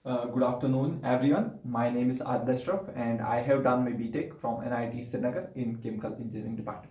Good afternoon, everyone. My name is Adil Ashraf, and I have done my BTech from NIT Srinagar in Chemical Engineering Department.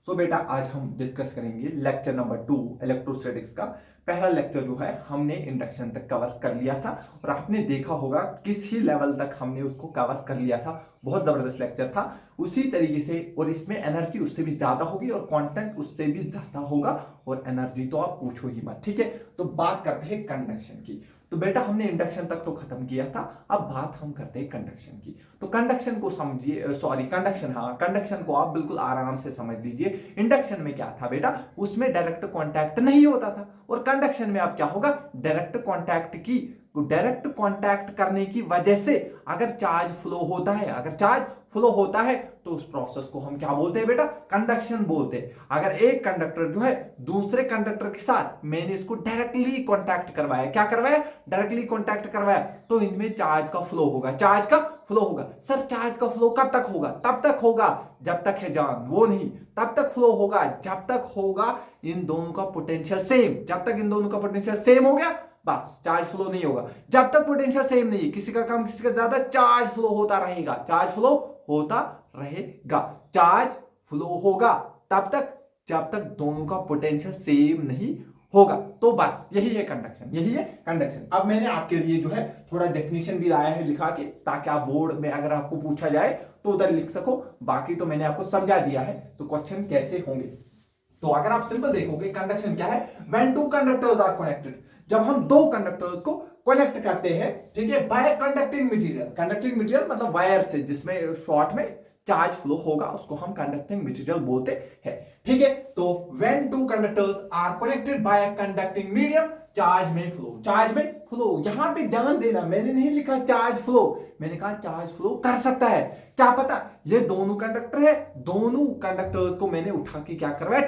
सो बेटा आज हम discuss करेंगे lecture number 2 electrostatics का। पहला lecture जो है हमने इंडक्शन तक कवर कर लिया था और आपने देखा होगा किस ही लेवल तक हमने उसको कवर कर लिया था। बहुत जबरदस्त लेक्चर था। उसी तरीके से और इसमें एनर्जी उससे भी ज्यादा होगी और कंटेंट उससे भी ज्यादा होगा और एनर्जी तो आप पूछो ही मत। ठीक है, तो बात करते हैं कंडक्शन की। तो बेटा हमने इंडक्शन तक तो खत्म किया था, अब बात हम करते हैं कंडक्शन की। तो कंडक्शन को समझिए, सॉरी कंडक्शन, हाँ कंडक्शन को आप बिल्कुल आराम से समझ लीजिए। इंडक्शन में क्या था बेटा, उसमें डायरेक्ट कांटेक्ट नहीं होता था और कंडक्शन में अब क्या होगा, डायरेक्ट कांटेक्ट करने की वजह से अगर चार्ज फ्लो होता है, तो उस प्रोसेस को हम क्या बोलते हैं बेटा, कंडक्शन बोलते हैं। अगर एक कंडक्टर जो है दूसरे कंडक्टर के साथ मैंने इसको डायरेक्टली कांटेक्ट करवाया, क्या करवाया, डायरेक्टली कांटेक्ट करवाया, तो इनमें चार्ज का फ्लो होगा। सर चार्ज का फ्लो कब तक होगा, तब तक होगा जब तक है जान वो नहीं, तब तक फ्लो होगा जब तक होगा इन दोनों का पोटेंशियल सेम। जब तक इन दोनों का पोटेंशियल सेम हो गया बस चार्ज फ्लो नहीं होगा। जब तक पोटेंशियल सेम नहीं है, किसी का कम किसी का ज्यादा, चार्ज फ्लो होता रहेगा, चार्ज फ्लो होगा तब तक जब तक दोनों का पोटेंशियल सेम नहीं होगा। तो बस यही है कंडक्शन। अब मैंने आपके लिए जो है थोड़ा डेफिनेशन भी लाया है लिखा के, ताकि आप बोर्ड में अगर आपको पूछा जाए तो उधर लिख सको। बाकी तो मैंने आपको समझा दिया है, तो क्वेश्चन कैसे होंगे। तो अगर आप सिंपल देखोगे कंडक्शन क्या है, when two conductors are connected, जब हम दो कंडक्टर्स को कनेक्ट करते हैं, ठीक है, बाय कंडक्टिंग मटेरियल मतलब वायर से, जिसमें शॉर्ट में चार्ज फ्लो होगा, उसको हम कंडक्टिंग मटेरियल बोलते हैं। ठीक है, तो when two conductors are connected by conducting medium, charge में फ्लो। यहां पे ध्यान देना, मैंने नहीं लिखा चार्ज फ्लो, मैंने कहा चार्ज फ्लो कर सकता है। क्या पता ये दोनों कंडक्टर है, दोनों कंडक्टर्स को मैंने उठा के क्या करवाया,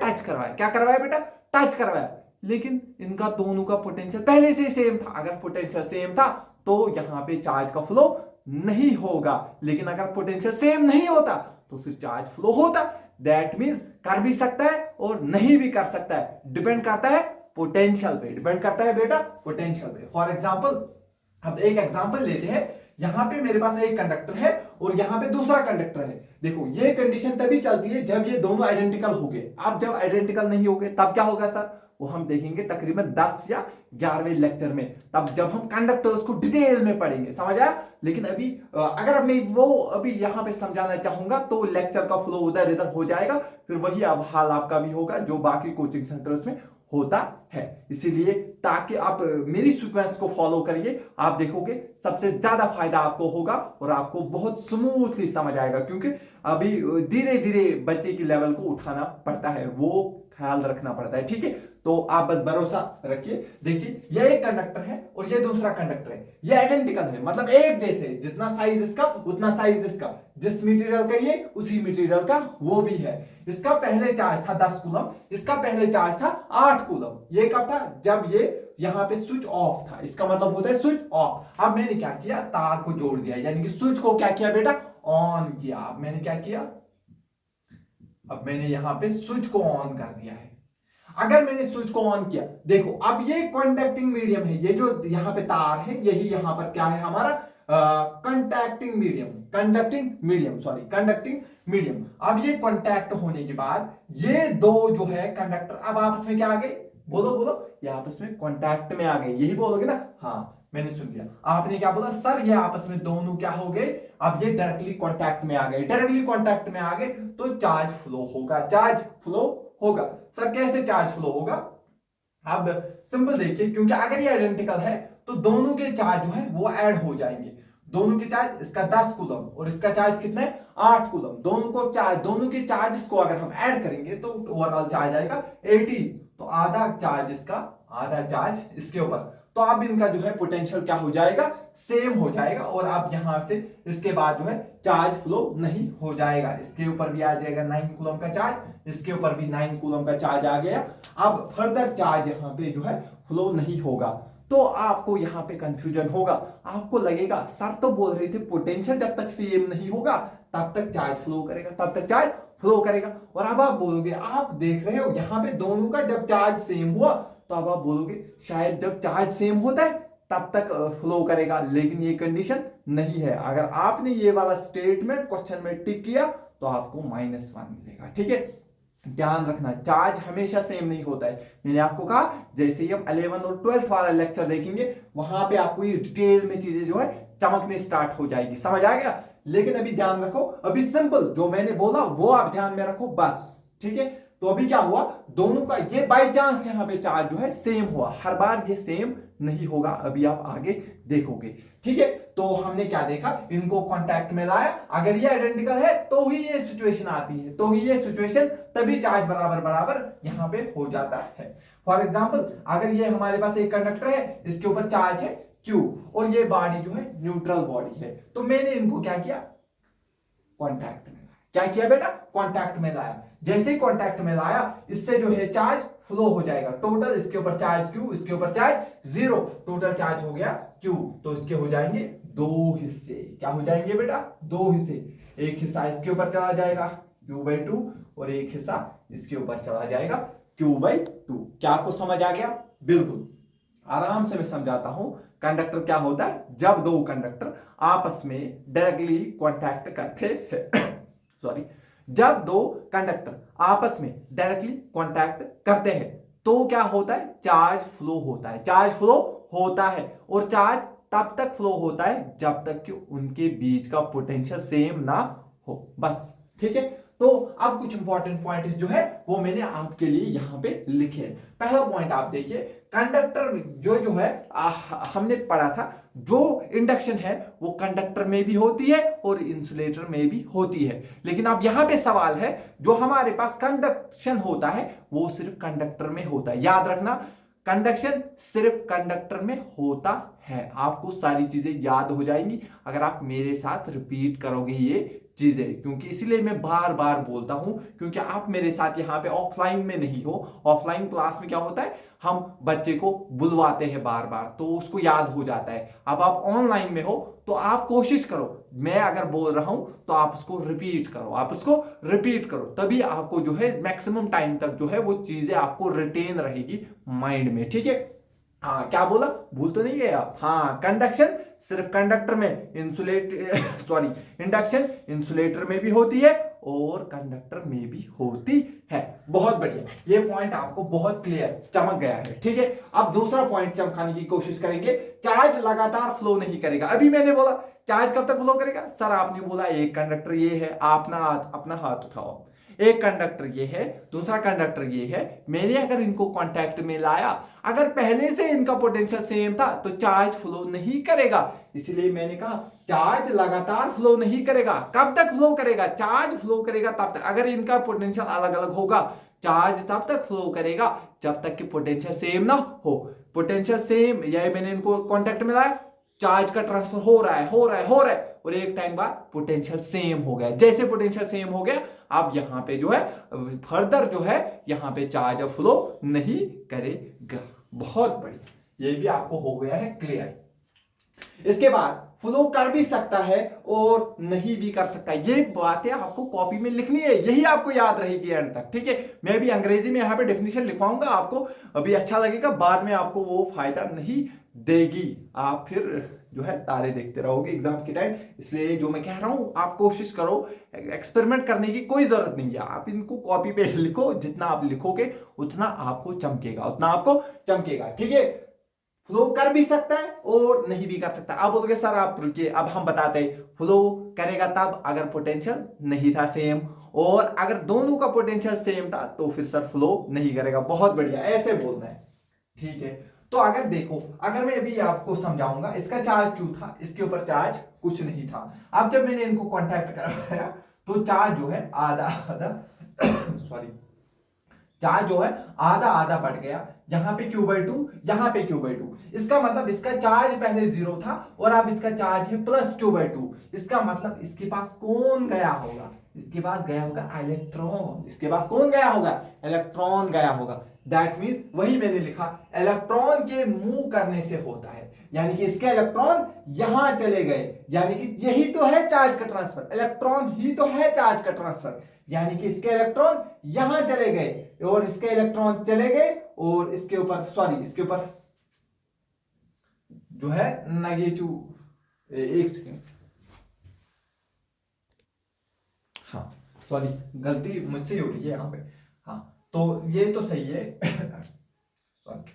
क्या करवाया बेटा, टच करवाया। लेकिन इनका दोनों का पोटेंशियल पहले से सेम था। अगर पोटेंशियल सेम था तो यहां पे चार्ज का फ्लो नहीं होगा, लेकिन अगर पोटेंशियल सेम नहीं होता तो फिर चार्ज फ्लो होता। दैट मींस कर भी सकता है और नहीं भी कर सकता है, डिपेंड करता है पोटेंशियल पे, बेटा पोटेंशियल पे। फॉर एग्जांपल अब एक एग्जांपल लेते हैं। यहां पे मेरे पास एक कंडक्टर है और यहां पे दूसरा कंडक्टर है। देखो ये कंडीशन तभी चलती है जब ये दोनों आइडेंटिकल हो गए। अब जब आइडेंटिकल नहीं हो गए तब क्या होगा सर, वो हम देखेंगे तकरीबन 10 या 11वें लेक्चर में, तब जब हम कंडक्टर्स को डिटेल में पढ़ेंगे, समझ आया। लेकिन अभी अगर मैं वो अभी यहां पे समझाना चाहूंगा तो लेक्चर का फ्लो उधर इधर हो जाएगा, फिर वही अब हाल आपका भी होगा जो बाकी कोचिंग सेंटर्स में होता है। इसीलिए ताकि आप मेरी सीक्वेंस को फॉलो करिए, आप देखोगे सबसे ज्यादा फायदा आपको होगा और आपको बहुत स्मूथली समझ आएगा, क्योंकि अभी धीरे धीरे बच्चे की लेवल को उठाना पड़ता है, वो ख्याल रखना पड़ता है। ठीक है, तो आप बस भरोसा रखिए। देखिए ये एक कंडक्टर है और ये दूसरा कंडक्टर है, ये आइडेंटिकल है, मतलब एक जैसे, जितना साइज इसका उतना साइज इसका, जिस मटेरियल का ये उसी मटेरियल का वो भी है। इसका पहले चार्ज था 10 कूलम, इसका पहले चार्ज था 8 कूलम। ये कब था, जब ये यहां पे स्विच ऑफ था, इसका मतलब होता है स्विच ऑफ। अब मैंने क्या किया, तार को जोड़ दिया, यानी कि स्विच को क्या किया बेटा, ऑन किया। अब मैंने क्या किया, अब मैंने यहां पे स्विच को ऑन कर दिया है। अगर मैंने स्विच को ऑन किया, देखो अब ये कंडक्टिंग मीडियम है, ये जो यहां पे तार है यही यहां पर क्या है हमारा, कंडक्टिंग मीडियम। अब ये कांटेक्ट होने के बाद ये दो जो है कंडक्टर अब आपस में क्या आ गए, बोलो ये आपस में कांटेक्ट में आ गए, यही बोलोगे ना, हाँ मैंने सुन लिया। आपने क्या बोला सर, ये आपस में दोनों क्या हो गए, अब ये डायरेक्टली कांटेक्ट में आ गए, तो चार्ज फ्लो होगा। सर कैसे चार्ज फ्लो होगा, अब सिंपल देखिए, क्योंकि अगर ये आइडेंटिकल है तो दोनों के चार्ज जो है वो ऐड हो जाएंगे। दोनों के चार्ज, इसका 10 कूलम और इसका चार्ज कितना है 8 कूलम, दोनों के चार्जेस को अगर हम ऐड करेंगे तो ओवरऑल चार्ज आएगा 18। तो आधा चार्ज इसका, आधा चार्ज इसके ऊपर, तो अब इनका जो है पोटेंशियल क्या हो जाएगा, सेम हो जाएगा। और अब यहां से इसके बाद जो है चार्ज फ्लो नहीं हो जाएगा। इसके ऊपर भी आ जाएगा 9 कूलम का चार्ज, इसके ऊपर भी 9 कूलम का चार्ज आ गया। अब फर्दर चार्ज यहां पे जो है फ्लो नहीं होगा। तो आपको यहां पे कंफ्यूजन होगा, आपको लगेगा सर तो बोल रहे थे पोटेंशियल जब तक सेम नहीं होगा तब तक चार्ज फ्लो करेगा। और अब आप बोलोगे, आप देख रहे हो यहां पे दोनों का जब चार्ज सेम हुआ, तो अब आप बोलोगे शायद जब चार्ज सेम होता है तब तक फ्लो करेगा, लेकिन ये कंडीशन नहीं है। अगर आपने ये वाला स्टेटमेंट क्वेश्चन में टिक किया तो आपको -1 मिलेगा। ठीक है, ध्यान रखना चार्ज हमेशा सेम नहीं होता है। मैंने आपको कहा जैसे ही हम 11 और 12th वाला लेक्चर देखेंगे वहां पे आपको ये डिटेल में चीजें जो है चमकने स्टार्ट हो जाएगी, समझ आ गया। लेकिन अभी ध्यान रखो, अभी सिंपल जो मैंने बोला वो आप ध्यान में रखो बस। ठीक है, तो अभी क्या हुआ, दोनों का ये बाई चांस यहाँ पे चार्ज जो है सेम हुआ, हर बार ये सेम नहीं होगा, अभी आप आगे देखोगे। ठीक है, तो हमने क्या देखा, इनको कांटेक्ट में लाया, अगर ये आइडेंटिकल है तो ही ये सिचुएशन आती है, तो ही ये सिचुएशन, तभी चार्ज बराबर बराबर यहां पे हो जाता है। फॉर एग्जांपल अगर ये हमारे पास एक कंडक्टर है, इसके ऊपर चार्ज है Q और ये बॉडी जो है न्यूट्रल बॉडी है, तो मैंने इनको क्या किया, कांटेक्ट में लाया। क्या किया बेटा, कांटेक्ट में लाया। जैसे ही कांटेक्ट में लाया, इससे जो है चार्ज फ्लो हो जाएगा, टोटल इसके ऊपर चार्ज Q, इसके ऊपर चार्ज 0, टोटल चार्ज हो गया Q, तो इसके हो जाएंगे 2 हिस्से। क्या हो जाएंगे बेटा, 2 हिस्से। एक हिस्सा इसके ऊपर चला जाएगा Q/2 और एक हिस्सा इसके ऊपर चला जाएगा Q/2। क्या आपको समझ आ गया? बिल्कुल आराम से मैं समझाता हूं। कंडक्टर क्या होता है, जब दो कंडक्टर आपस में डायरेक्टली कांटेक्ट करते हैं सॉरी, जब दो कंडक्टर आपस में डायरेक्टली कांटेक्ट करते हैं तो क्या होता है, चार्ज फ्लो होता है। चार्ज फ्लो होता है और चार्ज तब तक फ्लो होता है जब तक कि उनके बीच का पोटेंशियल सेम ना हो, बस। ठीक है, तो अब कुछ इंपॉर्टेंट पॉइंट जो है वो मैंने आपके लिए यहां पे लिखे। पहला पॉइंट आप देखिए, कंडक्टर जो है हमने पढ़ा था, जो इंडक्शन है वो कंडक्टर में भी होती है और इंसुलेटर में भी होती है। लेकिन अब यहां पे सवाल है, जो हमारे पास कंडक्शन होता है वो सिर्फ कंडक्टर में होता है। याद रखना, कंडक्शन सिर्फ कंडक्टर में होता है। आपको सारी चीजें याद हो जाएंगी अगर आप मेरे साथ रिपीट करोगे ये चीजें, क्योंकि इसलिए मैं बार बार बोलता हूं, क्योंकि आप मेरे साथ यहाँ पे ऑफलाइन में नहीं हो। ऑफलाइन क्लास में क्या होता है, हम बच्चे को बुलवाते हैं बार बार तो उसको याद हो जाता है। अब आप ऑनलाइन में हो तो आप कोशिश करो, मैं अगर बोल रहा हूं तो आप उसको रिपीट करो, आप उसको रिपीट करो, तभी आपको जो है मैक्सिमम टाइम तक जो है वो चीजें आपको रिटेन रहेगी माइंड में। ठीक है, हाँ क्या बोला, भूल तो नहीं गए आप? हाँ, कंडक्शन सिर्फ कंडक्टर में, इंडक्शन इंसुलेटर में भी होती है और कंडक्टर में भी होती है। बहुत बढ़िया, ये पॉइंट आपको बहुत क्लियर चमक गया है। ठीक है, अब दूसरा पॉइंट चमकाने की कोशिश करेंगे, चार्ज लगातार फ्लो नहीं करेगा। अभी मैंने बोला चार्ज कब तक फ्लो करेगा, सर आपने बोला एक कंडक्टर ये है, आप अपना हाथ उठाओ, एक कंडक्टर ये है, दूसरा कंडक्टर ये है, मैंने अगर इनको कांटेक्ट में लाया, अगर पहले से इनका पोटेंशियल सेम था तो चार्ज फ्लो नहीं करेगा। इसलिए मैंने कहा चार्ज लगातार फ्लो नहीं करेगा। कब तक फ्लो करेगा, चार्ज फ्लो करेगा तब तक, अगर इनका पोटेंशियल अलग अलग होगा चार्ज तब तक फ्लो करेगा जब तक कि पोटेंशियल सेम ना हो। पोटेंशियल सेम, यही मैंने इनको कांटेक्ट में लाया, चार्ज का ट्रांसफर हो रहा है और एक टाइम बाद पोटेंशियल सेम हो गया। जैसे पोटेंशियल सेम हो गया, अब यहां पे जो है फर्दर जो है यहां पे चार्ज फ्लो नहीं करेगा। बहुत बढ़िया, ये भी आपको हो गया है क्लियर। इसके बाद फ्लो कर भी सकता है और नहीं भी कर सकता है। ये बातें आपको कॉपी में लिखनी है, यही आपको याद रहेगी एंड तक। ठीक है, मैं भी अंग्रेजी में यहाँ पे डेफिनेशन लिखवाऊंगा, आपको अभी अच्छा लगेगा, बाद में आपको वो फायदा नहीं देगी। आप फिर जो है तारे देखते रहोगे एग्जाम के टाइम। इसलिए जो मैं कह रहा हूं आप कोशिश करो, एक्सपेरिमेंट करने की कोई जरूरत नहीं है, आप इनको कॉपी पे लिखो, जितना आप लिखोगे उतना आपको चमकेगा। ठीक है, फ्लो कर भी सकता है और नहीं भी कर सकता। आप बोलोगे सर आप रुकिए, अब हम बताते हैं फ्लो करेगा तब अगर पोटेंशियल नहीं था सेम, और अगर दोनों का पोटेंशियल सेम था तो फिर सर फ्लो नहीं करेगा। बहुत बढ़िया, ऐसे बोलना है। ठीक है, तो अगर देखो, अगर मैं अभी आपको समझाऊंगा, इसका चार्ज क्यों था, इसके ऊपर चार्ज कुछ नहीं था। अब जब मैंने इनको कांटेक्ट करवाया तो चार्ज जो है आधा चार्ज जो है आधा आधा बढ़ गया, यहां पे Q/2, यहां पे Q/2। इसका मतलब इसका चार्ज पहले 0 था और अब इसका चार्ज है प्लस Q/2। इसका मतलब इसके पास कौन गया होगा, इसके पास गया होगा इलेक्ट्रॉन। इसके पास कौन गया होगा, इलेक्ट्रॉन गया होगा। दैट मींस वही मैंने लिखा, इलेक्ट्रॉन के मूव करने से होता है, यानी कि इसके इलेक्ट्रॉन यहां चले गए, यानी कि यही तो है चार्ज का ट्रांसफर, इलेक्ट्रॉन ही तो है चार्ज का ट्रांसफर, यानी कि इसके इलेक्ट्रॉन यहां चले गए और इसके इलेक्ट्रॉन चले गए और इसके ऊपर जो है नेगेटिव, एक सेकेंड, हाँ सॉरी गलती मुझसे हो रही है यहाँ पे, हाँ तो ये तो सही है सॉरी,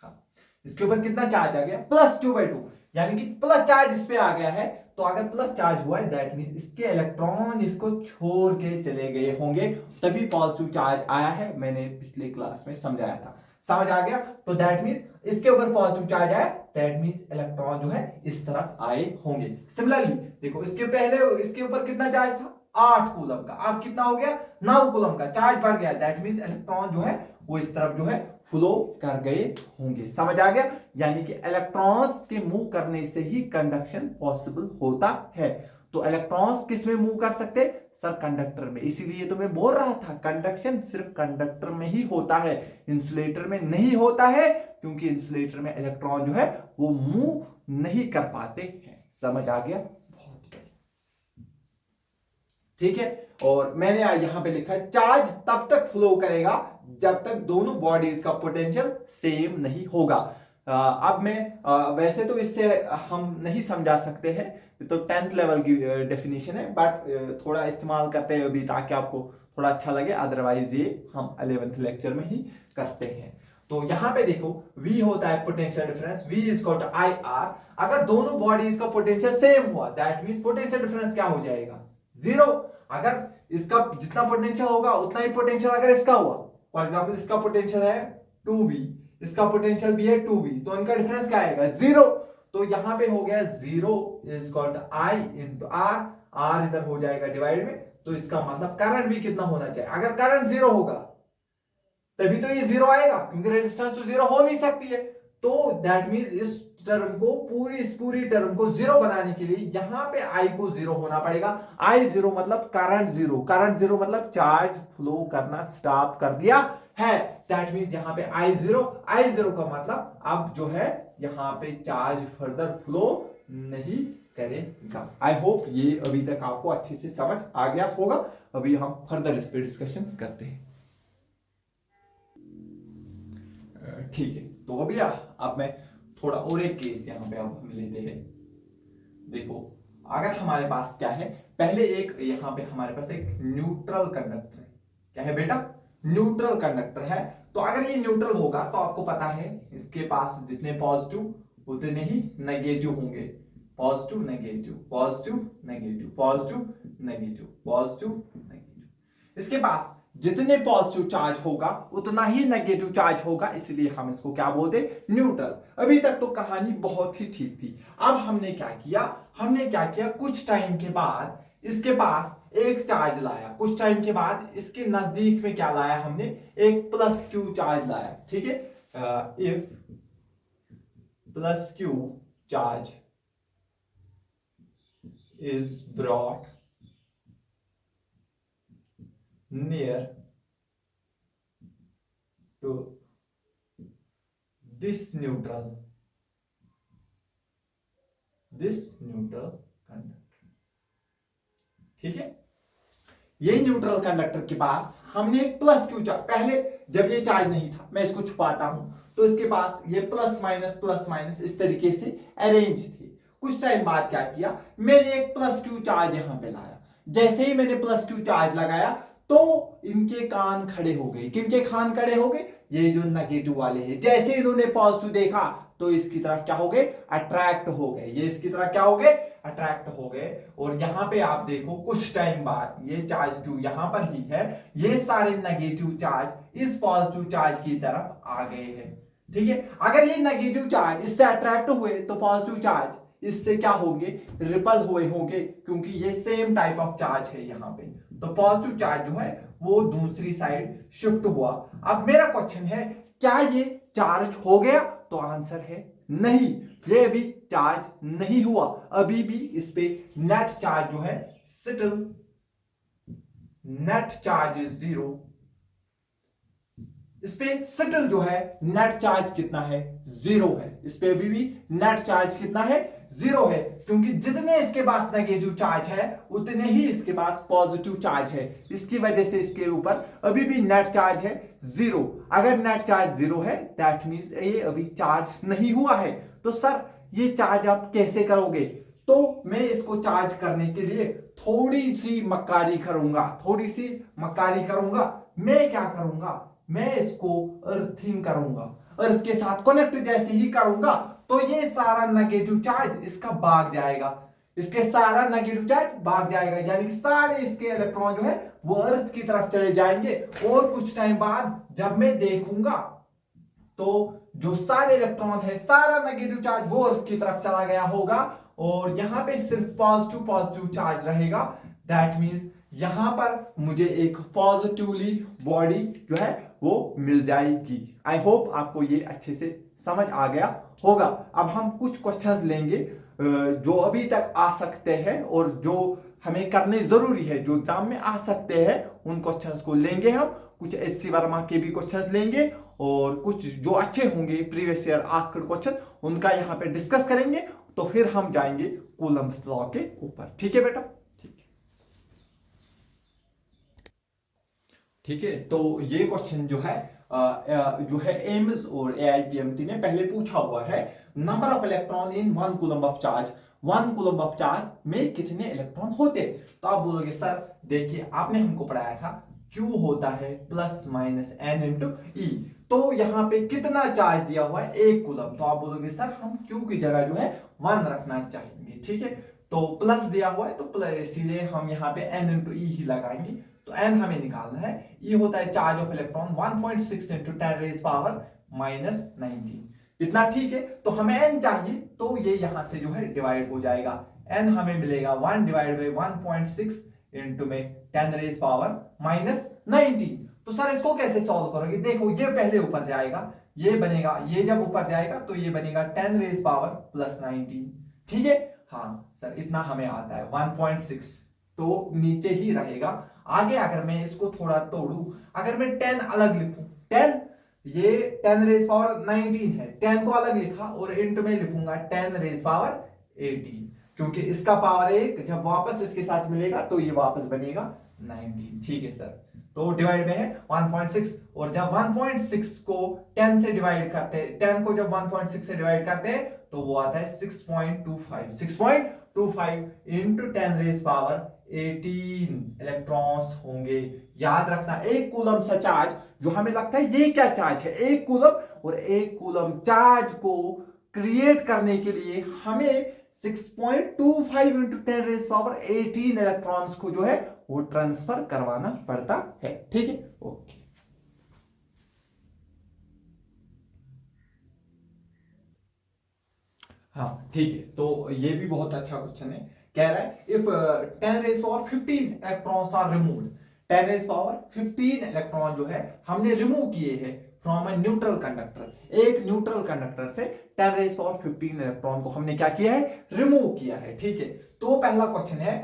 हाँ इसके ऊपर कितना चार्ज आ गया, +2/2, यानी कि प्लस चार्ज इस पे आ गया है। तो अगर प्लस चार्ज हुआ है दैट मीन इसके इलेक्ट्रॉन इसको छोड़ के चले गए होंगे, तभी पॉजिटिव चार्ज आया है, मैंने पिछले क्लास में समझाया था, समझ आ गया। तो दैट मीन इसके ऊपर पॉजिटिव चार्ज आया, दैट मीन इलेक्ट्रॉन जो है इस तरफ आए होंगे। सिमिलरली देखो इसके पहले इसके ऊपर कितना चार्ज था, 8 कूलम का, अब कितना हो गया 9 कूलम का, चार्ज बढ़ गया, दैट मीन इलेक्ट्रॉन जो है वो इस तरफ जो है फ्लो कर गए होंगे, समझ आ गया। यानी कि इलेक्ट्रॉन्स के मूव करने से ही कंडक्शन पॉसिबल होता है। तो इलेक्ट्रॉन्स किस में मूव कर सकते, सर कंडक्टर में, इसीलिए तो मैं बोल रहा था कंडक्शन सिर्फ कंडक्टर में ही होता है, इंसुलेटर में नहीं होता है, क्योंकि इंसुलेटर में इलेक्ट्रॉन जो है वो मूव नहीं कर पाते हैं, समझ आ गया, बहुत ठीक है। और मैंने यहां पे लिखा है चार्ज तब तक फ्लो करेगा जब तक दोनों बॉडीज का पोटेंशियल सेम नहीं होगा। अब मैं वैसे तो इससे हम नहीं समझा सकते हैं, तो 10th लेवल की डेफिनेशन है, बट थोड़ा इस्तेमाल करते हैं अभी ताकि आपको थोड़ा अच्छा लगे, अदरवाइज ये हम 11th लेक्चर में ही करते हैं। तो यहां पे देखो V होता है potential difference, V is equal to IR। अगर दोनों बॉडीज का पोटेंशियल सेम हुआ दैट मींस पोटेंशियल डिफरेंस क्या हो जाएगा, 0। अगर इसका जितना पोटेंशियल होगा उतना ही पोटेंशियल अगर इसका हुआ, फॉर एग्जांपल इसका पोटेंशियल है 2V, इसका पोटेंशियल भी है 2V, तो इनका डिफरेंस क्या आएगा 0। तो यहां पे हो गया 0 is equal to I into R, R इधर हो जाएगा डिवाइड में, तो इसका मतलब करंट भी कितना होना चाहिए, अगर करंट 0 होगा तभी तो ये 0 आएगा, क्योंकि रेजिस्टेंस तो 0 हो नहीं सकती है। तो दैट मींस इस टर्म को इस पूरी टर्म को 0 बनाने के लिए यहां पे I को 0 होना पड़ेगा। I 0 मतलब करंट 0, करंट 0 मतलब चार्ज फ्लो करना स्टॉप कर दिया है, दैट मींस यहां पे I 0 का मतलब अब जो है यहां पे चार्ज फर्दर फ्लो नहीं करेगा। आई होप ये अभी तक आपको अच्छे से समझ आ गया होगा। अभी हम फर्दर इस पे डिस्कशन करते हैं, ठीक है। तो अभी अब मैं थोड़ा और एक केस यहाँ पे अब हम लेते हैं। देखो अगर हमारे पास क्या है, पहले एक यहाँ पे हमारे पास एक न्यूट्रल कंडक्टर है, क्या है बेटा, न्यूट्रल कंडक्टर है। तो अगर ये न्यूट्रल होगा तो आपको पता है इसके पास जितने पॉजिटिव उतने ही नेगेटिव होंगे, positive negative positive negative positive negative positive negative, इसके पास जितने पॉजिटिव चार्ज होगा उतना ही नेगेटिव चार्ज होगा, इसलिए हम इसको क्या बोलते, न्यूट्रल। अभी तक तो कहानी बहुत ही ठीक थी। अब हमने क्या किया, कुछ टाइम के बाद इसके पास एक चार्ज लाया, कुछ टाइम के बाद इसके नजदीक में क्या लाया हमने, एक +Q चार्ज लाया, ठीक है। If +Q charge is brought near to this neutral conductor, ठीक है। ये न्यूट्रल कंडक्टर के पास हमने एक +Q चार्ज, पहले जब ये चार्ज नहीं था, मैं इसको छुपाता हूं तो इसके पास ये प्लस माइनस इस तरीके से अरेंज थे। कुछ टाइम बाद क्या किया, मैंने एक +Q चार्ज यहां पे लाया, जैसे ही मैंने +Q चार्ज लगाया तो इनके कान खड़े हो गए, किनके कान खड़े हो गए, ये जो नेगेटिव वाले हैं, जैसे इन्होंने पॉजिटिव देखा तो इसकी तरफ क्या हो गए, अट्रैक्ट हो गए, ये इसकी तरफ क्या हो गए, अट्रैक्ट हो गए। और यहां पे आप देखो कुछ टाइम बाद ये चार्ज Q यहां पर ही है, ये सारे नेगेटिव चार्ज इस पॉजिटिव चार्ज की तरफ आ गए हैं, ठीक है। अगर ये नेगेटिव चार्ज इससे अट्रैक्ट हुए तो पॉजिटिव चार्ज इससे क्या होंगे, रिपल हुए होंगे, क्योंकि ये सेम टाइप ऑफ चार्ज है यहाँ पे, तो पॉजिटिव चार्ज जो है वो दूसरी साइड शिफ्ट हुआ। अब मेरा क्वेश्चन है क्या ये चार्ज हो गया, तो आंसर है नहीं, ये अभी चार्ज नहीं हुआ, अभी भी इस पे नेट चार्ज जो है स्टिल, नेट चार्ज इज 0, इस पे सेटल जो है नेट चार्ज कितना है, 0 है। इस पे अभी भी नेट चार्ज कितना है, 0 है, क्योंकि जितने इसके पास नेगेटिव चार्ज है उतने ही इसके पास पॉजिटिव चार्ज है। इसकी वजह से इसके ऊपर अभी भी नेट चार्ज है 0। अगर नेट चार्ज 0 है दैट मींस ये अभी चार्ज नहीं हुआ है। तो सर ये चार्ज आप कैसे करोगे? तो मैं इसको चार्ज करने के लिए थोड़ी सी मक्कारी करूंगा। मैं क्या करूंगा, मैं इसको अर्थिंग करूंगा, अर्थ के साथ कनेक्ट जैसे ही करूंगा तो ये सारा नेगेटिव चार्ज इसका भाग जाएगा, यानी कि सारे इसके इलेक्ट्रॉन जो है वो अर्थ की तरफ चले जाएंगे। और कुछ टाइम बाद जब मैं देखूंगा तो जो सारे इलेक्ट्रॉन है, सारा नेगेटिव चार्ज वो अर्थ की तरफ चला गया होगा और यहां पे सिर्फ पॉजिटिव चार्ज रहेगा। दैट मींस यहां पर मुझे एक पॉजिटिवली बॉडी जो है वो मिल जाएगी। आई होप आपको ये अच्छे से समझ आ गया होगा। अब हम कुछ क्वेश्चंस लेंगे जो अभी तक आ सकते हैं और जो हमें करने जरूरी है, जो एग्जाम में आ सकते हैं, उन क्वेश्चंस को लेंगे हम। कुछ एससी वर्मा के भी क्वेश्चंस लेंगे और कुछ जो अच्छे होंगे प्रीवियस ईयर आस्क्ड क्वेश्चन उनका यहाँ पे डिस्कस करेंगे। तो फिर हम जाएंगे कूलम्स लॉ के ऊपर। ठीक है बेटा, ठीक है। तो ये क्वेश्चन जो है एम्स और एआईपीएमटी ने पहले पूछा हुआ है। Number of electron in 1 coulomb of charge, 1 coulomb of charge में कितने इलेक्ट्रॉन होते? तो आप बोलोगे सर देखिए आपने हमको पढ़ाया था Q होता है प्लस माइनस n इंटू ई। तो यहाँ पे कितना चार्ज दिया हुआ है, 1 कूलम। तो आप बोलोगे सर हम Q की जगह जो है 1 रखना चाहेंगे। ठीक है, तो प्लस दिया हुआ है तो सीधे हम यहाँ पे n इंटू ई ही लगाएंगे। तो n हमें निकालना है। ये होता है charge of electron 1.6 into 10 raise power minus 19। इतना ठीक है। तो हमें n चाहिए तो ये यहां से जो है डिवाइड हो जाएगा। n हमें मिलेगा 1 डिवाइड बाई 1.6 इंटू में 10 रेज पावर माइनस 19। तो सर इसको कैसे सॉल्व करोगे? देखो ये पहले ऊपर जाएगा, ये बनेगा, ये जब ऊपर जाएगा तो ये बनेगा 10 रेज पावर प्लस 19। ठीक है, हाँ सर इतना हमें आता है 1.6, तो नीचे ही रहेगा। आगे अगर मैं इसको थोड़ा तोड़ू, अगर मैं 10 अलग लिखूं, 10 ये 10 रेज पावर 19 है, 10 को अलग लिखा और इंटू में लिखूंगा 10 रेज पावर 18, क्योंकि इसका पावर 1 जब वापस इसके साथ मिलेगा तो ये वापस बनेगा 19। ठीक है सर, तो डिवाइड में है 1.6 और जब 1.6 को 10 से डिवाइड करते हैं, 10 को जब 1.6 से डिवाइड करते हैं तो वो आता है 6.25 इंटू 10 रेज पावर 18 इलेक्ट्रॉन्स होंगे। याद रखना 1 कूलम सा चार्ज, जो हमें लगता है ये क्या चार्ज है 1 कूलम, और 1 कूलम चार्ज को क्रिएट करने के लिए हमें 6.25 इंटू 10 रेज पावर 18 इलेक्ट्रॉन्स को जो है वो ट्रांसफर करवाना पड़ता है। ठीक है, ओके। हाँ ठीक है, तो ये भी बहुत अच्छा क्वेश्चन है। कह रहा है if 10 raise power 15 electrons are removed, 10 raise power 15 electron जो है हमने रिमूव किए हैं फ्रॉम अ न्यूट्रल कंडक्टर। एक न्यूट्रल कंडक्टर से 10 रेज पावर 15 इलेक्ट्रॉन को हमने क्या किया है, रिमूव किया है। ठीक है, तो पहला क्वेश्चन है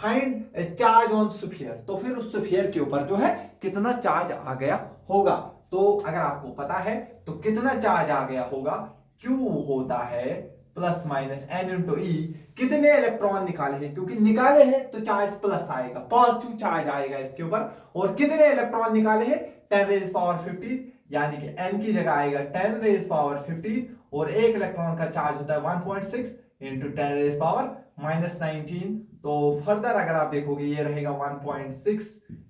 फाइंड चार्ज ऑन स्फीयर। तो फिर उस स्फीयर के ऊपर जो है कितना चार्ज आ गया होगा। तो अगर आपको पता है तो कितना चार्ज आ गया होगा, Q होता है प्लस माइनस n इंटू ई। कितने इलेक्ट्रॉन निकाले हैं, क्योंकि निकाले हैं तो चार्ज प्लस आएगा, पॉजिटिव चार्ज आएगा इसके ऊपर। और कितने इलेक्ट्रॉन निकाले हैं, 10 रेज पावर 15, यानी कि n की जगह आएगा 10 रेज पावर 15 और एक इलेक्ट्रॉन का चार्ज होता है 1.6 इंटू 10 रेज पावर माइनस 19। तो फर्दर अगर आप देखोगे ये रहेगा 1.6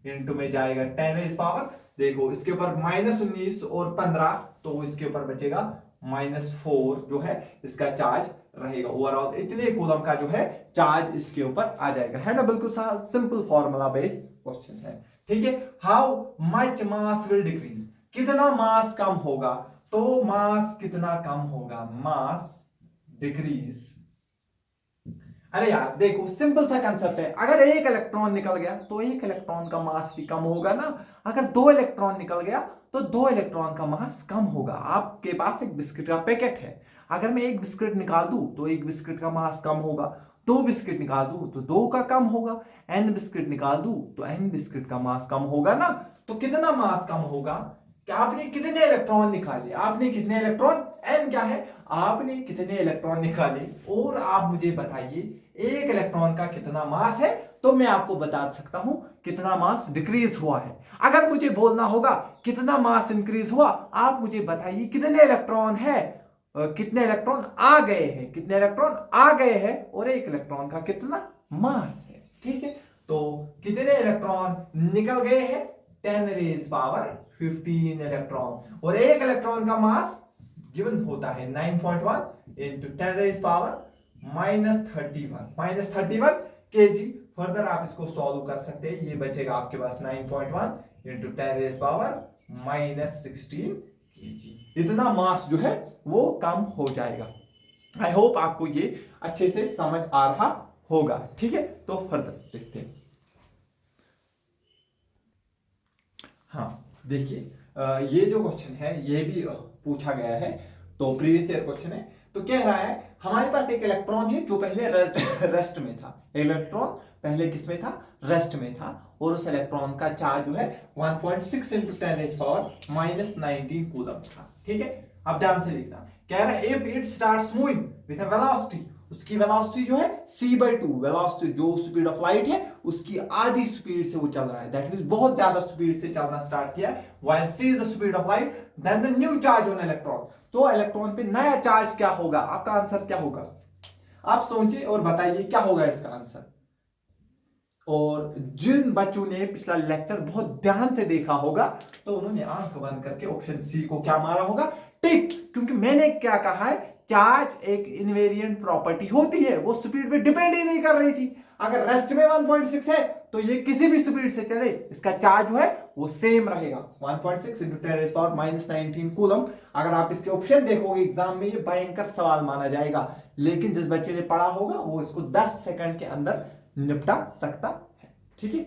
इंटू में जाएगा 10 रेज पावर, देखो इसके ऊपर माइनस 19 और 15, तो इसके ऊपर बचेगा -4 जो है इसका चार्ज रहेगा। ओवरऑल इतने कूलम का जो है चार्ज इसके ऊपर आ जाएगा, है ना। बिल्कुल सिंपल फॉर्मूला बेस्ड क्वेश्चन है। ठीक है, how much mass will decrease, कितना मास कम होगा। तो मास कितना कम होगा, मास डिक्रीज। अरे यार देखो सिंपल सा कंसेप्ट है, अगर एक इलेक्ट्रॉन निकल गया तो एक इलेक्ट्रॉन का मास भी कम होगा ना। अगर 2 इलेक्ट्रॉन निकल गया तो 2 इलेक्ट्रॉन का मास कम होगा। आपके पास एक बिस्किट का पैकेट है, अगर मैं एक बिस्किट निकाल दूं तो एक बिस्किट का मास कम होगा, 2 बिस्किट निकाल दूं तो 2 का कम होगा, n बिस्किट निकाल दूं तो n बिस्किट का मास कम होगा ना। तो कितना मास कम होगा, कि आपने कितने इलेक्ट्रॉन निकाले, आपने कितने इलेक्ट्रॉन, n क्या है, आपने कितने इलेक्ट्रॉन निकाले और आप मुझे बताइए एक इलेक्ट्रॉन का कितना मास है, तो मैं आपको बता सकता हूं कितना मास डिक्रीज हुआ है। अगर मुझे बोलना होगा कितना मास इंक्रीज हुआ, आप मुझे बताइए कितने इलेक्ट्रॉन है, कितने इलेक्ट्रॉन आ गए हैं, कितने इलेक्ट्रॉन आ गए हैं और एक इलेक्ट्रॉन का कितना मास है। ठीक है, तो कितने इलेक्ट्रॉन निकल गए हैं, 10 रेज पावर 15 इलेक्ट्रॉन, और एक इलेक्ट्रॉन का मास गिवन होता है 9.1 into 10 raise power -31 kg। Further आप इसको सॉल्व कर सकते हैं, ये बचेगा आपके पास 9.1 इंटू 10 रेज पावर -16 kg। इतना मास जो है वो कम हो जाएगा। आई होप आपको ये अच्छे से समझ आ रहा होगा। ठीक है, तो फर्दर देखते हैं। हाँ देखिए, ये जो क्वेश्चन है ये भी पूछा गया है, तो प्रीवियस ईयर क्वेश्चन है। तो कह रहा है हमारे पास एक इलेक्ट्रॉन है जो पहले रेस्ट में था, इलेक्ट्रॉन पहले किस में था, रेस्ट में था, और उस इलेक्ट्रॉन का चार्ज जो है 1.6 इंटू 10 रेज पावर -19 कूलम था। ठीक है, अब ध्यान से देखना, कह रहा है if it starts moving with a velocity, उसकी वेलोसिटी जो है c/2, वेलोसिटी जो स्पीड ऑफ लाइट है उसकी आधी स्पीड से वो चल रहा है, दैट मींस बहुत ज्यादा स्पीड से चलना स्टार्ट किया है, while c is the speed of light, then the new charge on electron, तो इलेक्ट्रॉन पे नया चार्ज क्या होगा, आपका आंसर क्या होगा, आप सोचिए और बताइए क्या होगा इसका आंसर। और जिन बच्चों ने पिछला लेक्चर बहुत ध्यान से देखा होगा तो उन्होंने आंख बंद करके ऑप्शन सी को क्या मारा होगा, टिक, क्योंकि मैंने क्या कहा है, चार्ज एक इनवेरिएंट प्रॉपर्टी होती है, वो स्पीड पे डिपेंड ही नहीं कर रही थी। अगर रेस्ट में 1.6 है तो ये किसी भी स्पीड से चले, इसका चार्ज जो है वो सेम रहेगा, 1.6 इंटू 10 रेज़ पावर -19 कूलम। अगर आप इसके ऑप्शन देखोगे एग्जाम में, ये भयंकर सवाल माना जाएगा, लेकिन जिस बच्चे ने पढ़ा होगा वो इसको 10 सेकंड के अंदर निपटा सकता है। ठीक है,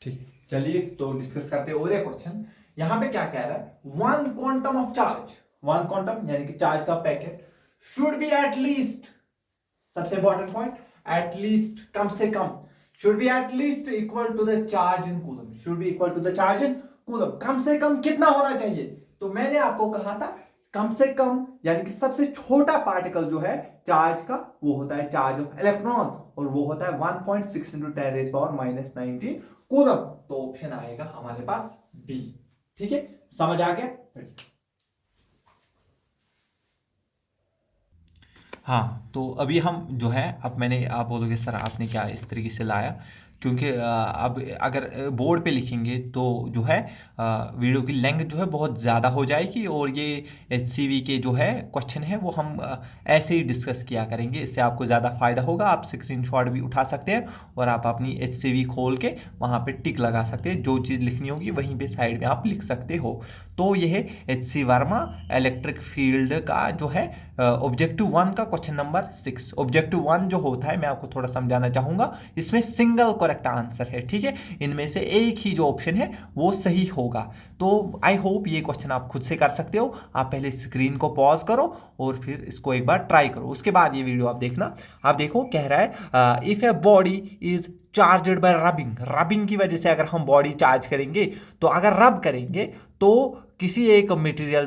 ठीक, चलिए तो डिस्कस करते हैं और एक क्वेश्चन। यहां पे क्या कह रहा है, one quantum of charge, one quantum यानी कि चार्ज का packet should be at least, सबसे इंपॉर्टेंट पॉइंट, एट लीस्ट कम से कम, should be at least equal to the charge in coulomb, should be equal to the charge in coulomb, कम से कम कितना होना चाहिए। तो मैंने आपको कहा था कम से कम यानी कि सबसे छोटा पार्टिकल जो है चार्ज का वो होता है चार्ज ऑफ इलेक्ट्रॉन, और वो होता है 1.6 इंटू 10 रेज़ पावर -19 कूलम। तो ऑप्शन आएगा हमारे पास बी। ठीक है, समझ आ गया। हाँ, तो अभी हम जो है, अब मैंने, आप बोलोगे सर आपने क्या इस तरीके से लाया, क्योंकि अब अगर बोर्ड पे लिखेंगे तो जो है वीडियो की लेंथ जो है बहुत ज़्यादा हो जाएगी, और ये HCV के जो है क्वेश्चन है वो हम ऐसे ही डिस्कस किया करेंगे, इससे आपको ज़्यादा फ़ायदा होगा। आप स्क्रीनशॉट भी उठा सकते हैं और आप अपनी HCV खोल के वहाँ पे टिक लगा सकते हैं, जो चीज़ लिखनी होगी वहीं पे साइड में आप लिख सकते हो। तो यह HC वर्मा इलेक्ट्रिक फील्ड का जो है ऑब्जेक्टिव 1 का क्वेश्चन नंबर 6। ऑब्जेक्टिव 1 जो होता है मैं आपको थोड़ा समझाना चाहूँगा, इसमें सिंगल करेक्ट आंसर है। ठीक है, इनमें से एक ही जो ऑप्शन है वो सही होगा। तो आई होप ये क्वेश्चन आप खुद से कर सकते हो। आप पहले स्क्रीन को पॉज करो और फिर इसको एक बार ट्राई करो, उसके बाद ये वीडियो आप देखना। आप देखो, कह रहा है if a body is charged bye rubbing, rubbing की वजह से अगर हम बॉडी चार्ज करेंगे, तो अगर रब करेंगे तो किसी एक मटेरियल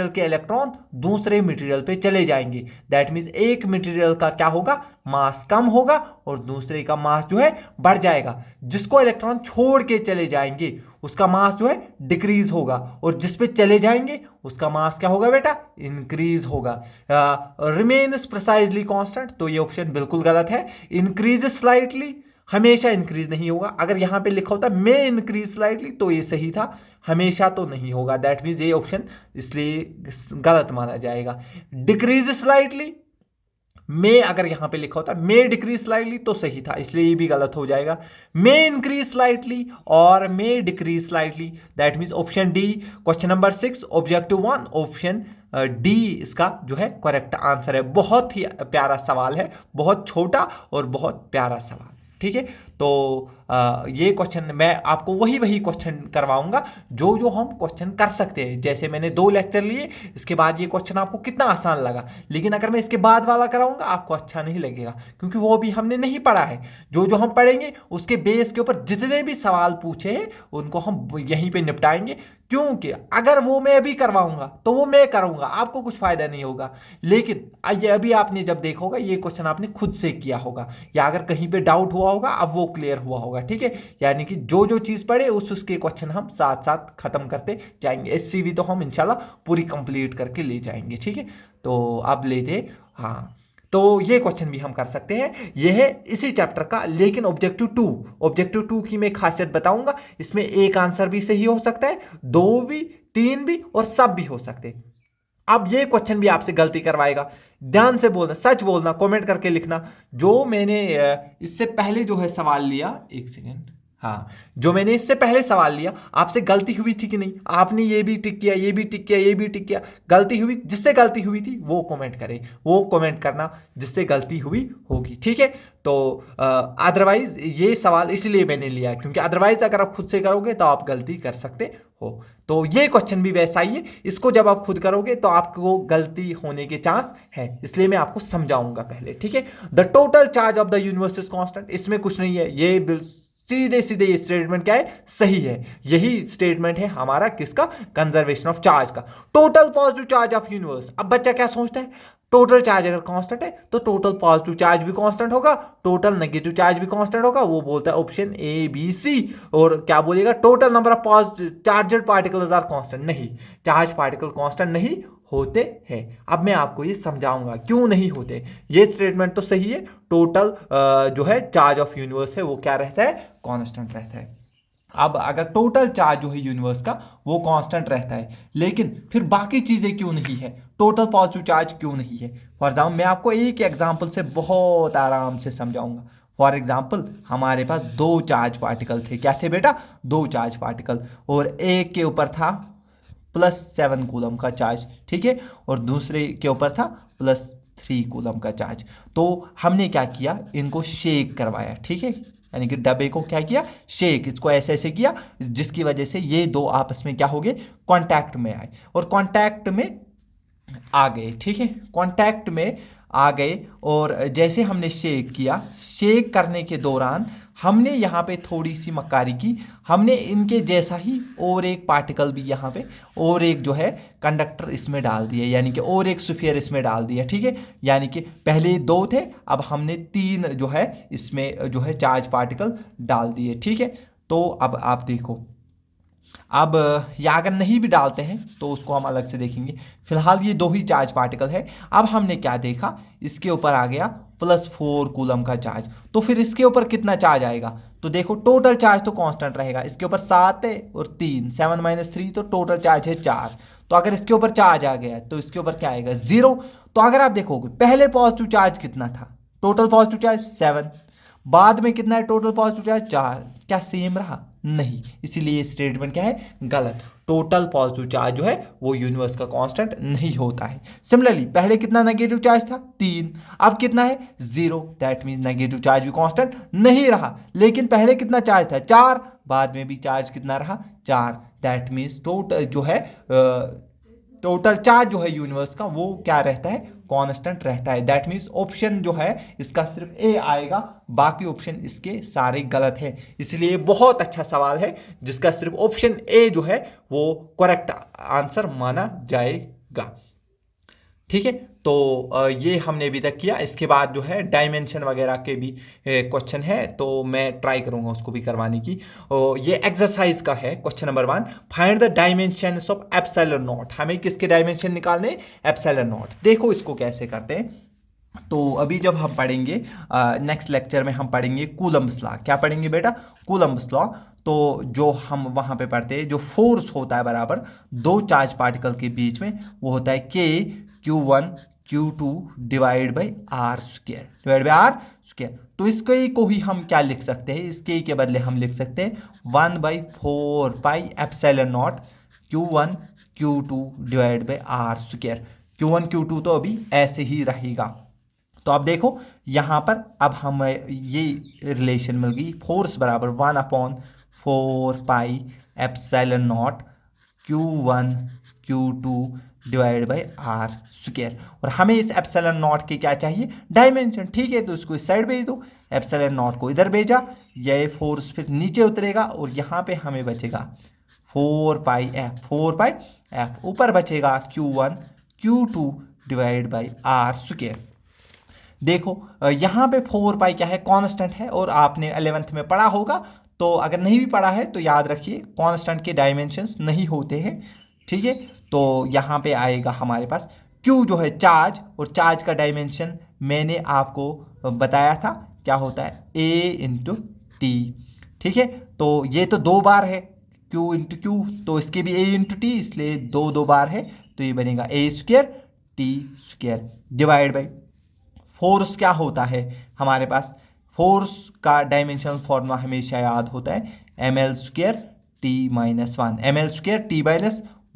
के इलेक्ट्रॉन दूसरे मटेरियल पे चले जाएंगे। दैट मीन्स एक मटेरियल का क्या होगा, मास कम होगा और दूसरे का मास जो है बढ़ जाएगा। जिसको इलेक्ट्रॉन छोड़ के चले जाएंगे उसका मास जो है डिक्रीज होगा, और जिस पे चले जाएंगे उसका मास क्या होगा बेटा, इंक्रीज होगा। रिमेन्स प्रिसाइजली कांस्टेंट, तो ये ऑप्शन बिल्कुल गलत है। इंक्रीज स्लाइटली, हमेशा इंक्रीज नहीं होगा। अगर यहां पे लिखा होता मे इंक्रीज स्लाइटली तो ये सही था, हमेशा तो नहीं होगा। दैट मीन्स ये ऑप्शन इसलिए गलत माना जाएगा। डिक्रीज स्लाइटली, मे अगर यहां पे लिखा होता मे डिक्रीज स्लाइटली तो सही था, इसलिए ये भी गलत हो जाएगा। मे इंक्रीज स्लाइटली और may decrease slightly, that means option D, question number 6 objective 1 option D इसका जो है करेक्ट आंसर है। बहुत ही प्यारा सवाल है, बहुत छोटा और बहुत प्यारा सवाल। ठीक है। तो ये क्वेश्चन मैं आपको वही क्वेश्चन करवाऊंगा जो जो हम क्वेश्चन कर सकते हैं। जैसे मैंने 2 लेक्चर लिए, इसके बाद ये क्वेश्चन आपको कितना आसान लगा, लेकिन अगर मैं इसके बाद वाला कराऊंगा आपको अच्छा नहीं लगेगा, क्योंकि वो भी हमने नहीं पढ़ा है। जो जो हम पढ़ेंगे उसके बेस के ऊपर जितने भी सवाल पूछे हैं उनको हम यहीं पे निपटाएंगे, क्योंकि अगर वो मैं अभी करवाऊंगा तो वो मैं करूंगा, आपको कुछ फायदा नहीं होगा। लेकिन ये अभी आपने जब देखा होगा ये क्वेश्चन आपने खुद से किया होगा, या अगर कहीं पे डाउट हुआ होगा अब वो क्लियर हुआ होगा, ठीक है। यानी कि जो जो चीज पढ़े उसके क्वेश्चन हम साथ साथ खत्म करते जाएंगे। एससीबी तो हम इंशाल्लाह पूरी कंप्लीट करके ले जाएंगे, ठीक है। तो अब लेते, हाँ, तो ये क्वेश्चन भी हम कर सकते हैं, यह है इसी चैप्टर का। लेकिन ऑब्जेक्टिव टू की मैं खासियत बताऊंगा, इसमें एक आंसर भी सही हो सकता है, 2 भी, 3 भी और सब भी हो सकते हैं। अब ये क्वेश्चन भी आपसे गलती करवाएगा, ध्यान से बोलना, सच बोलना, कमेंट करके लिखना। जो मैंने इससे पहले जो है सवाल लिया, एक सेकेंड, हाँ, जो मैंने इससे पहले सवाल लिया आपसे गलती हुई थी कि नहीं, आपने ये भी टिक किया, ये भी टिक किया, ये भी टिक किया, गलती हुई, जिससे गलती हुई थी वो कमेंट करे, वो कमेंट करना जिससे गलती हुई होगी, ठीक है। तो अदरवाइज ये सवाल इसलिए मैंने लिया क्योंकि अदरवाइज अगर आप खुद से करोगे तो आप गलती कर सकते हो। तो ये क्वेश्चन भी वैसा ही है, इसको जब आप खुद करोगे तो आपको गलती होने के चांस है, इसलिए मैं आपको समझाऊंगा पहले, ठीक है। The total charge of the universe is constant, इसमें कुछ नहीं है, ये सीधे सीधे ये स्टेटमेंट क्या है, सही है। यही स्टेटमेंट है हमारा किसका, कंजर्वेशन ऑफ चार्ज का। Total positive charge of universe, अब बच्चा क्या सोचता है, टोटल चार्ज अगर कांस्टेंट है तो टोटल पॉजिटिव चार्ज भी कांस्टेंट होगा, टोटल नेगेटिव चार्ज भी कांस्टेंट होगा। वो बोलता है ऑप्शन ए बी सी, और क्या बोलेगा, total number of positive charged particles are constant, नहीं, चार्ज पार्टिकल कांस्टेंट नहीं होते हैं। अब मैं आपको ये समझाऊंगा क्यों नहीं होते। ये स्टेटमेंट तो सही है, टोटल जो है चार्ज ऑफ यूनिवर्स है वो क्या रहता है, कांस्टेंट रहता है। अब अगर टोटल चार्ज जो है यूनिवर्स का वो कांस्टेंट रहता है, लेकिन फिर बाकी चीजें क्यों नहीं है, टोटल पॉजिटिव चार्ज क्यों नहीं है। फॉर एग्जाम्पल मैं आपको एक एग्जाम्पल से बहुत आराम से समझाऊंगा। फॉर एग्जाम्पल हमारे पास 2 चार्ज पार्टिकल थे, क्या थे बेटा, 2 चार्ज पार्टिकल, और एक के ऊपर था +7 कूलम का चार्ज, ठीक है, और दूसरे के ऊपर था +3 कूलम का चार्ज। तो हमने क्या किया, इनको शेक करवाया, ठीक है, यानी कि डब्बे को क्या किया, शेक, इसको ऐसे ऐसे किया, जिसकी वजह से ये 2 आपस में क्या हो गए, कांटेक्ट में आए, और कांटेक्ट में आ गए, ठीक है, कांटेक्ट में आ गए। और जैसे हमने शेक किया, शेक करने के दौरान हमने यहाँ पे थोड़ी सी मक्कारी की, हमने इनके जैसा ही और एक पार्टिकल भी यहाँ पे, और एक जो है कंडक्टर इसमें डाल दिया, यानी कि और एक स्फीयर इसमें डाल दिया, ठीक है। यानी कि पहले 2 थे, अब हमने 3 जो है इसमें जो है चार्ज पार्टिकल डाल दिए, ठीक है। तो अब आप देखो, अब या अगर नहीं भी डालते हैं तो उसको हम अलग से देखेंगे, फिलहाल ये 2 ही चार्ज पार्टिकल है। अब हमने क्या देखा, इसके ऊपर आ गया +4 कूलम का चार्ज, तो फिर इसके ऊपर कितना चार्ज आएगा, तो देखो टोटल चार्ज तो कांस्टेंट रहेगा, इसके ऊपर 7 है और 3, 7 - 3, तो टोटल चार्ज है 4। तो अगर इसके ऊपर चार्ज आ गया तो इसके ऊपर क्या आएगा, 0। तो अगर आप देखोगे पहले पॉजिटिव चार्ज कितना था, टोटल पॉजिटिव चार्ज 7, बाद में कितना है टोटल पॉजिटिव चार्ज 4, क्या सेम रहा, नहीं, इसीलिए ये स्टेटमेंट क्या है, गलत। टोटल पॉजिटिव चार्ज जो है वो यूनिवर्स का कांस्टेंट नहीं होता है। सिमिलरली पहले कितना नेगेटिव चार्ज था, 3, अब कितना है 0, दैट मीन्स नेगेटिव चार्ज भी कांस्टेंट नहीं रहा। लेकिन पहले कितना चार्ज था, 4, बाद में भी चार्ज कितना रहा, 4, दैट मीन्स टोटल जो है टोटल चार्ज जो है यूनिवर्स का वो क्या रहता है, कांस्टेंट रहता है। दैट मीन्स ऑप्शन जो है इसका सिर्फ ए आएगा, बाकी ऑप्शन इसके सारे गलत है। इसलिए बहुत अच्छा सवाल है जिसका सिर्फ ऑप्शन ए जो है वो करेक्ट आंसर माना जाएगा, ठीक है। तो ये हमने अभी तक किया। इसके बाद जो है डायमेंशन वगैरह के भी क्वेश्चन है, तो मैं ट्राई करूंगा उसको भी करवाने की। ये एक्सरसाइज का है, question number 1, find the dimensions of epsilon not. हमें किसके डायमेंशन निकालने, एप्सिलॉन नॉट। देखो इसको कैसे करते हैं। तो अभी जब हम पढ़ेंगे नेक्स्ट लेक्चर में हम पढ़ेंगे कूलम्ब्स लॉ। क्या पढ़ेंगे बेटा, कूलम्ब्स लॉ। तो जो हम वहां पे पढ़ते हैं, जो फोर्स होता है बराबर 2 चार्ज पार्टिकल के बीच में, वो होता है Q1 Q2 divide by R² तो इसके को ही हम क्या लिख सकते हैं, इसके के बदले हम लिख सकते हैं 1/4 pi epsilon not Q1 Q2 divide by R²। Q1 Q2 तो अभी ऐसे ही रहेगा, तो अब देखो यहाँ पर अब हमें ये रिलेशन मिल गई, फोर्स बराबर 1/4 pi Q1 Q2 divide by R square. और हमें इस एप्सिलॉन नॉट के क्या चाहिए, डायमेंशन। ठीक है, तो इसको इस साइड भेज दो, एप्सिलॉन नॉट को इधर भेजा, ये फोर्स फिर नीचे उतरेगा और यहाँ पे हमें बचेगा 4 पाई F ऊपर बचेगा Q1 Q2 divide by R square. देखो यहाँ पे 4 पाई क्या है, कांस्टेंट है, और आपने 11th में पढ़ा होगा, तो अगर नहीं भी पढ़ा है तो याद रखिए कांस्टेंट के डायमेंशंस नहीं होते हैं। ठीक है, तो यहाँ पे आएगा हमारे पास Q जो है चार्ज, और चार्ज का डायमेंशन मैंने आपको बताया था क्या होता है, A × T। ठीक है, तो ये तो 2 बार है Q × Q, तो इसके भी A × T, इसलिए 2 बार है, तो ये बनेगा A² T² divide by force. क्या होता है हमारे पास, फोर्स का डायमेंशनल फॉर्मूला हमेशा याद होता है ml² T - 1, ml² T -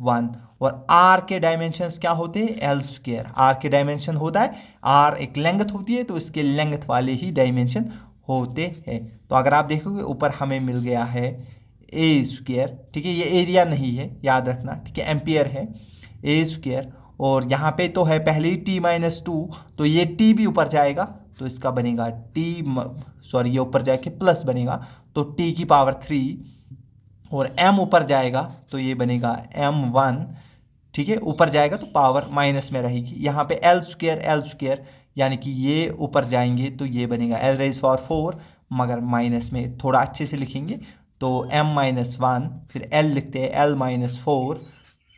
1। और r के डायमेंशंस क्या होते हैं, l²। r के डायमेंशन होता है, r एक लेंथ होती है, तो इसके लेंथ वाले ही डायमेंशन होते हैं। तो अगर आप देखोगे ऊपर हमें मिल गया है A²। ठीक है, ये एरिया नहीं है, याद रखना। ठीक है, एम्पियर है, A²। और यहाँ पे तो है पहले ही T - 2, तो ये T भी ऊपर जाएगा, तो इसका बनेगा ये ऊपर जाके प्लस बनेगा, तो T⁻3। और m ऊपर जाएगा तो ये बनेगा m1। ठीक है, ऊपर जाएगा तो पावर माइनस में रहेगी। यहाँ पे L² यानी कि ये ऊपर जाएंगे तो ये बनेगा L⁴, मगर माइनस में थोड़ा अच्छे से लिखेंगे, तो m-1, फिर L लिखते हैं L-4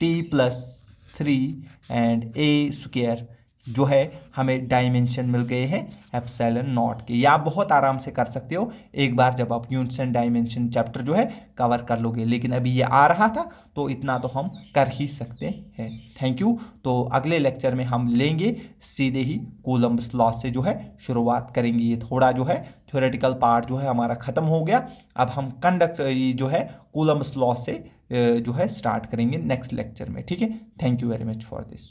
T+3 एंड A² जो है हमें डायमेंशन मिल गए हैं एप्सिलॉन नॉट के। या आप बहुत आराम से कर सकते हो एक बार जब आप यूनिट्स एंड डायमेंशन चैप्टर जो है कवर कर लोगे, लेकिन अभी ये आ रहा था तो इतना तो हम कर ही सकते हैं। Thank you. तो अगले लेक्चर में हम लेंगे सीधे ही कूलम्ब्स लॉ से जो है शुरुआत करेंगे। ये थोड़ा जो है थ्योरेटिकल पार्ट जो है हमारा ख़त्म हो गया, अब हम जो है कूलम्ब्स लॉ से जो है स्टार्ट करेंगे नेक्स्ट लेक्चर में। ठीक है, thank you very much for this.